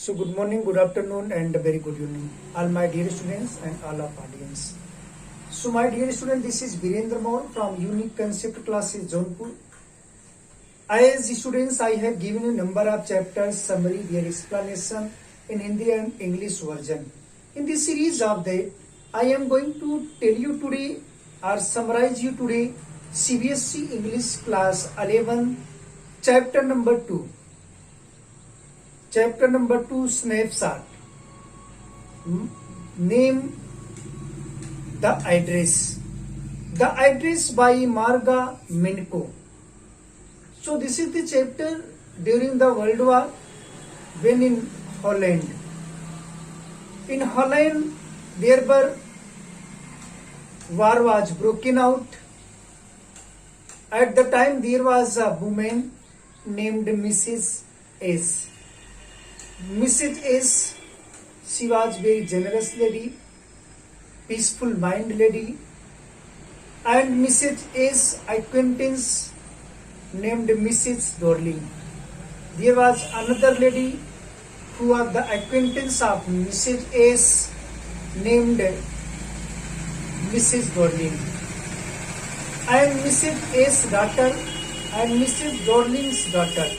So good morning, good afternoon and a very good evening all my dear students and all of audience. So my dear student, this is Virendra from Unique Concept Classes Jaunpur. As students, I have given you number of chapters, summary, their explanation in Hindi and English version. In this series of that, I am going to tell you today or summarize you today CBSE English class 11 chapter number 2. Chapter number 2, Snapshot. Name the address. The address by Marga, Minco. So this is the chapter during the World War when in Holland. In Holland there were war was broken out. At the time there was a woman named Mrs. S. Mrs. S. She was very generous lady, peaceful mind lady, and Mrs. S. acquaintance named Mrs. Darling. There was another lady who was the acquaintance of Mrs. S. named Mrs. Darling. And Mrs. S. daughter and Mrs. Darling's daughter,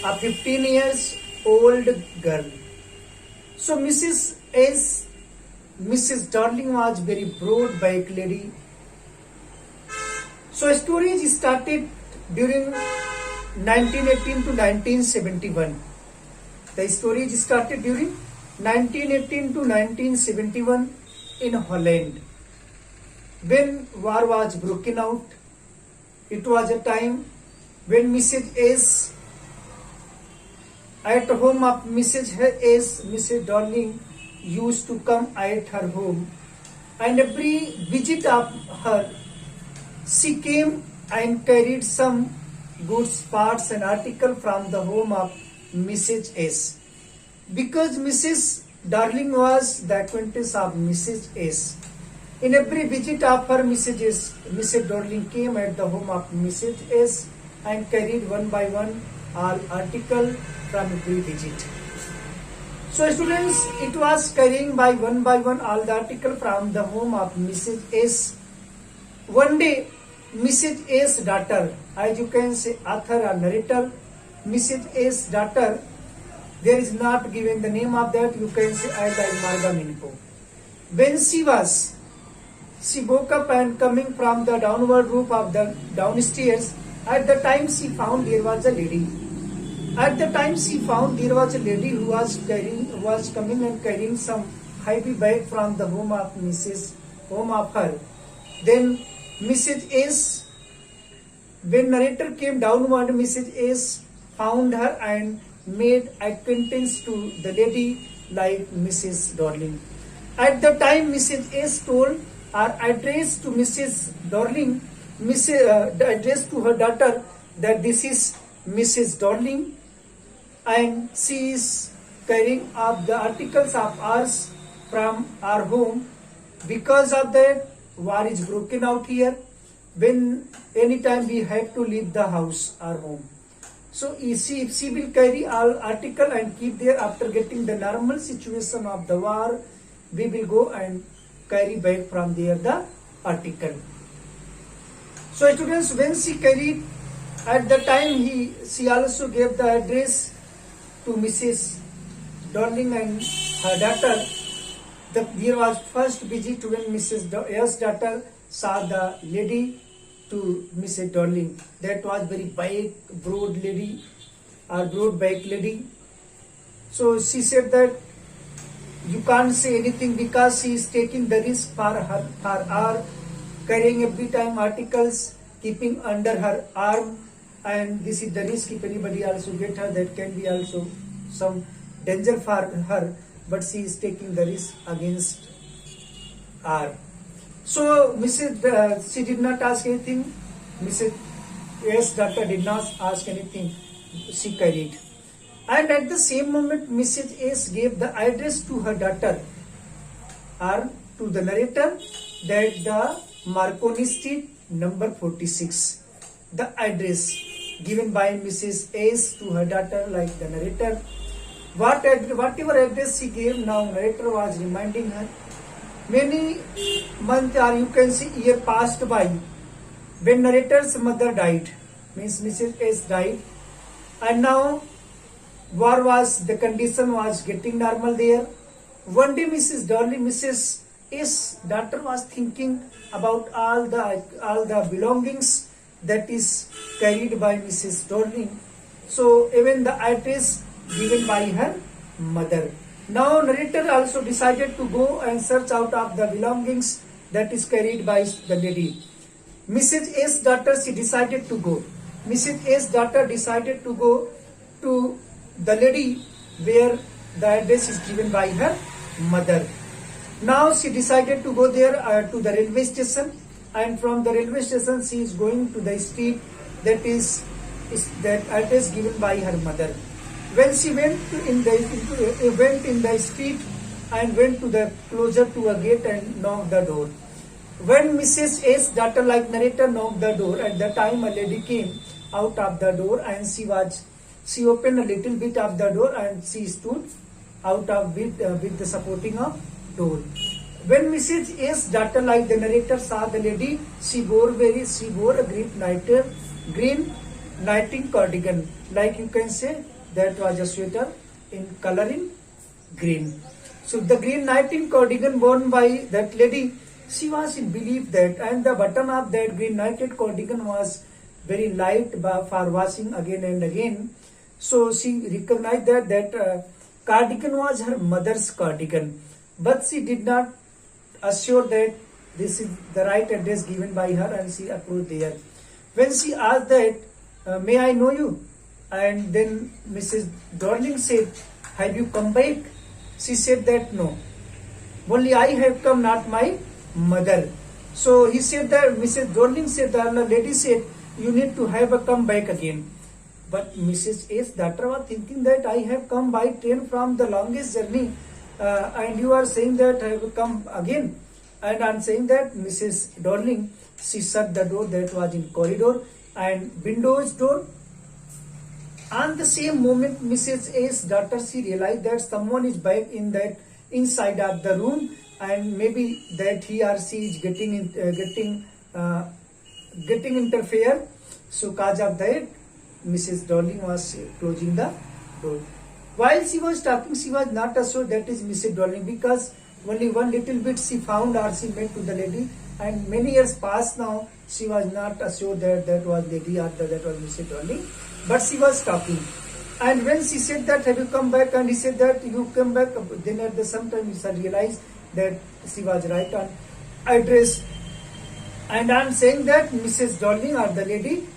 a 15 years old girl. So Mrs. Darling was very broad back lady. So story started during 1918 to 1971. The story started during 1918 to 1971 in Holland. When war was broken out, it was a time when Mrs. S. at home of Mrs. S. Mrs. Darling used to come at her home, and every visit of her, she came and carried some goods, parts and article from the home of Mrs. S. Because Mrs. Darling was the acquaintance of Mrs. S. In every visit of her, Mrs. Darling came at the home of Mrs. S. and carried one by one all article from every visit. So students, it was carrying by one all the article from the home of Mrs. S. One day, Mrs. S. daughter, as you can say author or narrator, Mrs. S. daughter, there is not given the name of that, you can say as Marga Minco. When she woke up and coming from the downward roof of the downstairs, at the time she found there was a lady. At the time she found there was a lady who was coming and carrying some heavy bag from the home of her. Then Mrs. S. When narrator came downward, Mrs. S. found her and made acquaintance to the lady like Mrs. Darling. At the time Mrs. S. told her address to Mrs. Darling, address to her daughter that this is Mrs. Darling, and she is carrying up the articles of ours from our home. Because of that, war is broken out here. When anytime we have to leave the house, our home. So if she will carry all article and keep there, after getting the normal situation of the war, we will go and carry back from there the article. So students, when she carried, at the time she also gave the address to Mrs. Darling and her daughter. There was first visit when Mrs. S. daughter saw the lady to Mrs. Darling. That was very broad lady or broad back lady. So she said that you can't say anything because she is taking the risk for her carrying every time articles, keeping under her arm, and this is the risk. If anybody also get her, that can be also some danger for her, but she is taking the risk against her. So she did not ask anything. Mrs. S. daughter did not ask anything. She carried. And at the same moment, Mrs. S. gave the address to her daughter or to the narrator that the Marconi Street number 46. The address given by Mrs. S. to her daughter like the narrator. Whatever address she gave, now narrator was reminding her. Many months, or you can see year passed by, when narrator's mother died, means Mrs. S died, and now the condition was getting normal there. One day Mrs. S daughter was thinking about all the belongings that is carried by Mrs. Darling. So even the address given by her mother. Now narrator also decided to go and search out of the belongings that is carried by the lady. Mrs. S daughter, she decided to go. Mrs. S daughter decided to go to the lady where the address is given by her mother. Now she decided to go there to the railway station, and from the railway station she is going to the street that is that address given by her mother. When she went in the street and went to the closer to a gate and knocked the door. When Mrs. S daughter, like narrator, knocked the door, at the time a lady came out of the door, and she opened a little bit of the door and she stood out of with the supporting of door. When Mrs. S daughter, like the narrator, saw the lady, she wore a green nighting cardigan, like you can say that was a sweater in color in green. So the green nighting cardigan worn by that lady, she was in belief that, and the button of that green nighted cardigan was very light for washing again and again. So she recognized that cardigan was her mother's cardigan, but she did not assure that this is the right address given by her, and she approached there. When she asked that, may I know you? And then Mrs. Darling said, have you come back? She said that no, only I have come, not my mother. So he said that, Mrs. Darling said that, the lady said, you need to have a come back again. But Mrs. S daughter was thinking that I have come by train from the longest journey, and you are saying that I have come again. And I am saying that Mrs. Darling, she shut the door that was in corridor and windows door. On the same moment, Mrs. A's daughter, she realized that someone is back in that inside of the room, and maybe that he or she is getting interfere. So cause of that, Mrs. Darling was closing the door. While she was talking, she was not assured that is Mrs. Darling, because only one little bit she found or she met to the lady, and many years passed now, she was not assured that that was lady or that was Mrs. Darling. But she was talking, and when she said that, have you come back, and he said that you come back, then at the same time he realized that she was right on address. And I am saying that Mrs. Darling or the lady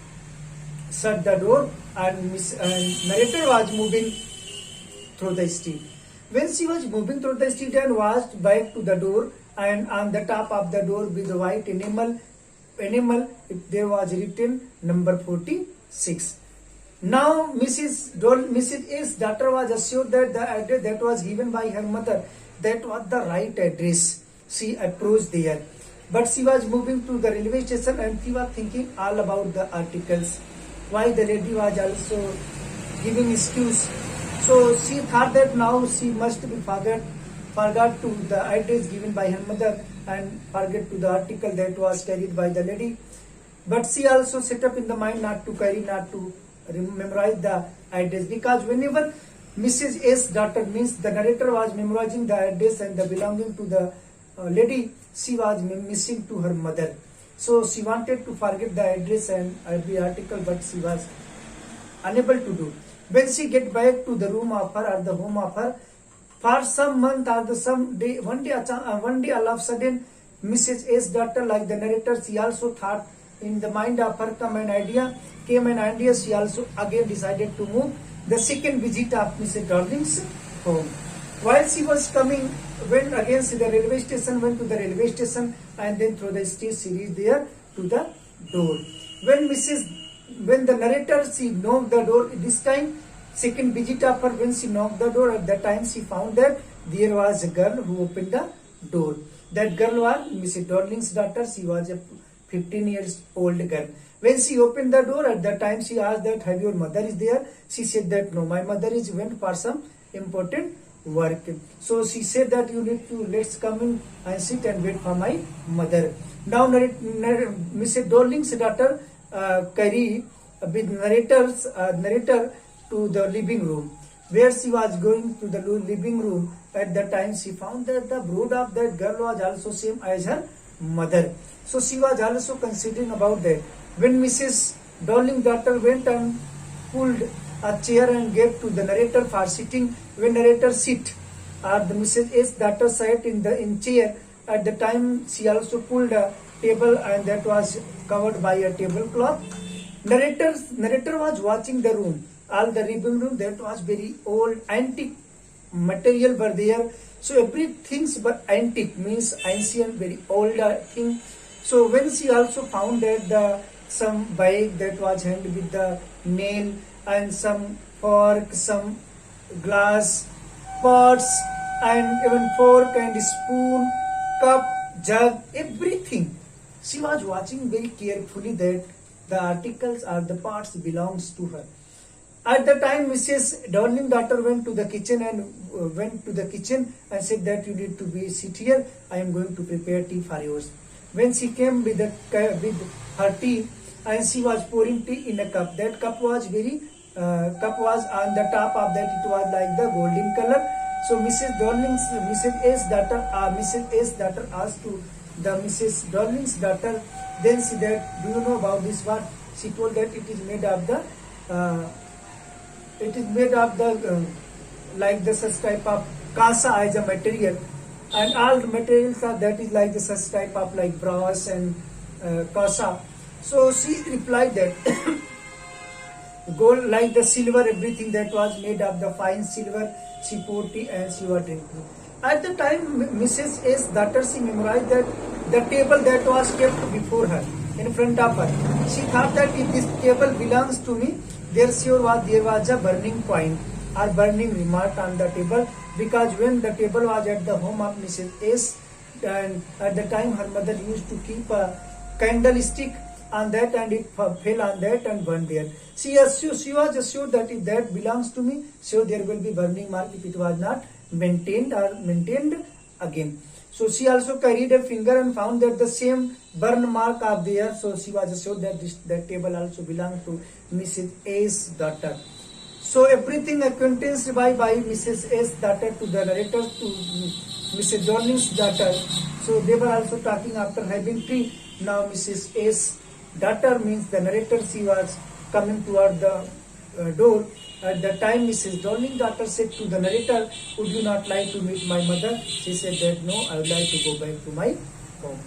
shut the door, and narrator was moving through the street. When she was moving through the street and was back to the door, and on the top of the door with the white enamel, there was written number 46. Now Mrs. A's daughter was assured that the address that was given by her mother, that was the right address. She approached there, but she was moving to the railway station, and she was thinking all about the articles. Why the lady was also giving excuse. So she thought that now she must be forgot to the address given by her mother and forget to the article that was carried by the lady. But she also set up in the mind not to memorize the address, because whenever Mrs. S daughter, means the narrator, was memorizing the address and the belonging to the lady, she was missing to her mother. So she wanted to forget the address and the article, but she was unable to do. When she get back to the room of her or the home of her, for some month or some day, one day all of a sudden, Mrs. S daughter, like the narrator, she also thought in the mind of her came an idea. She also again decided to move the second visit of Mrs. Darling's home. While she was coming, went against the railway station, went to the railway station, and then through the street she reached there to the door. When the narrator, she knocked the door, this time second visit of her, when she knocked the door, at that time she found that there was a girl who opened the door. That girl was Mrs. Darling's daughter. She was a 15 years old girl. When she opened the door, at that time she asked that, have your mother is there? She said that no, my mother is went for some important work. So she said that you need to let's come in and sit and wait for my mother. Now Mrs. Darling's daughter carried with narrator to the living room. Where she was going to the living room, at the time she found that the brood of that girl was also same as her mother. So she was also considering about that. When Mrs. Darling's daughter went and pulled a chair and gave to the narrator for sitting, when narrator sit, the Mrs. S daughter sat in chair. At the time she also pulled a table and that was covered by a tablecloth. Narrator was watching the room. All the living room that was very old, antique material were there. So everything were antique, means ancient, very old thing. So when she also found that some bag that was handled with the nail and some fork, some glass, pots and even fork and spoon, cup, jug, everything. She was watching very carefully that the articles or the parts belongs to her. At the time, Mrs. Darling's daughter went to the kitchen and said that you need to be sit here. I am going to prepare tea for yours. When she came with her tea and she was pouring tea in a cup, that cup was on the top of that it was like the golden color. So Mrs. S daughter asked to the Mrs. Darling's daughter. Then she said, "Do you know about this what?" She told that it is made of the like the such type of kasa as a material, and all the materials are that is like the such type of like brass and kasa. So she replied that gold like the silver, everything that was made of the fine silver. She poured tea and she was drinking. At the time, Mrs. S daughter, she memorized that the table that was kept before her, in front of her. She thought that if this table belongs to me, there was a burning point or burning remark on the table, because when the table was at the home of Mrs. S, and at the time her mother used to keep a candlestick on that and it fell on that and burned there. She was assured that if that belongs to me, so there will be burning mark if it was not maintained again. So she also carried a finger and found that the same burn mark of there. So she was assured that that table also belonged to Mrs. A's daughter. So everything acquaintanced by Mrs. A's daughter to the narrator to Mrs. Darling's daughter. So they were also talking after having tea. Now Mrs. A's daughter, means the narrator, she was coming toward the door. At the time, Mrs. Darling's daughter said to the narrator, "Would you not like to meet my mother?" She said that no, I would like to go back to my home.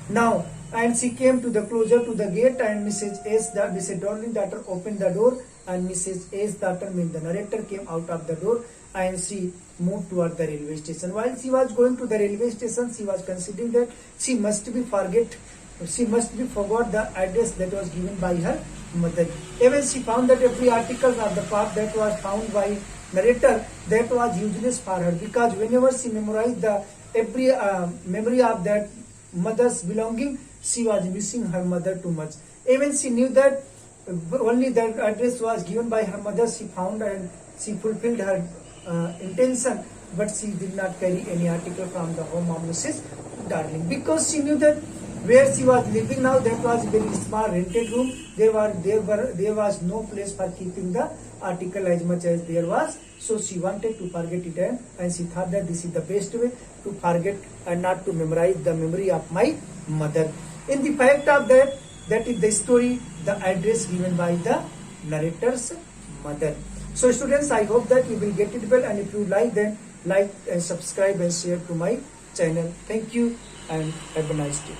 Now, and she came to the closer to the gate, and Mrs. Darling's daughter opened the door, and Mrs. A's daughter, means the narrator, came out of the door and she moved toward the railway station. While she was going to the railway station, she was considering that she must be forgot the address that was given by her mother. Even she found that every article of the part that was found by narrator, that was useless for her, because whenever she memorized the every memory of that mother's belonging, she was missing her mother too much. Even she knew that only that address was given by her mother, she found and she fulfilled her intention, but she did not carry any article from the home of Mrs. Darling, because she knew that where she was living now, that was a very small rented room. There was no place for keeping the article as much as there was. So she wanted to forget it, and she thought that this is the best way to forget and not to memorize the memory of my mother. In the fact of that is the story, the address given by the narrator's mother. So students, I hope that you will get it well, and if you like, then like and subscribe and share to my channel. Thank you and have a nice day.